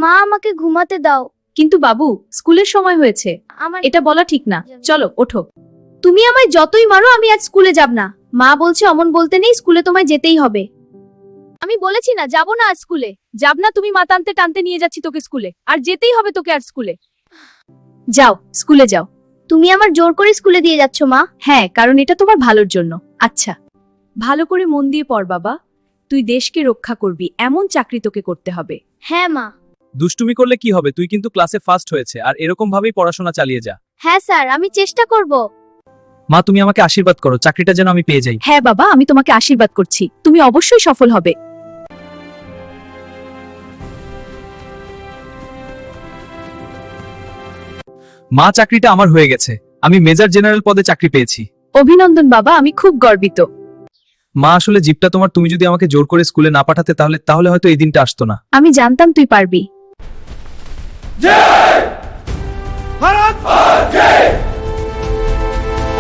মা আমাকে ঘুমাতে দাও। কিন্তু বাবু, স্কুলের সময় হয়েছে, আমার এটা বলা ঠিক না। চলো ওঠো। তুমি আমায় যতই মারো আমি আজ স্কুলে যাব না। মা বলছে অমন বলতে নেই, স্কুলে তোমায় যেতেই হবে। আমি বলেছি না যাব না আজ স্কুলে। যাব না তুমি? মা টানতে টানতে নিয়ে যাচ্ছি তোকে স্কুলে, আর যেতেই হবে তোকে আর স্কুলে। যাও, স্কুলে যাও। তুমি আমার জোর করে স্কুলে দিয়ে যাচ্ছ মা। হ্যাঁ, কারণ এটা তোমার ভালোর জন্য। আচ্ছা, ভালো করে মন দিয়ে পড় বাবা। তুই দেশকে রক্ষা করবি, এমন চাকরি তোকে করতে হবে। হ্যাঁ মা। দুষ্টুমি করলে কি হবে? তুই কিন্তু ক্লাসে ফার্স্ট হয়েছে, আর এরকম ভাবেই পড়াশোনা চালিয়ে যা। হ্যাঁ স্যার, আমি চেষ্টা করব। মা, তুমি আমাকে আশীর্বাদ করো, চাকরিটা যেন আমি পেয়ে যাই। হ্যাঁ বাবা, আমি তোমাকে আশীর্বাদ করছি, তুমি অবশ্যই সফল হবে। মা, চাকরিটা আমার হয়ে গেছে, আমি মেজর জেনারেল পদে চাকরি পেয়েছি। অভিনন্দন বাবা, আমি খুব গর্বিত। মা, আসলে জিপটা তোমার। তুমি যদি আমাকে জোর করে স্কুলে না পাঠাতে তাহলে হয়তো এই দিনটা আসতো না। আমি জানতাম তুই পারবি।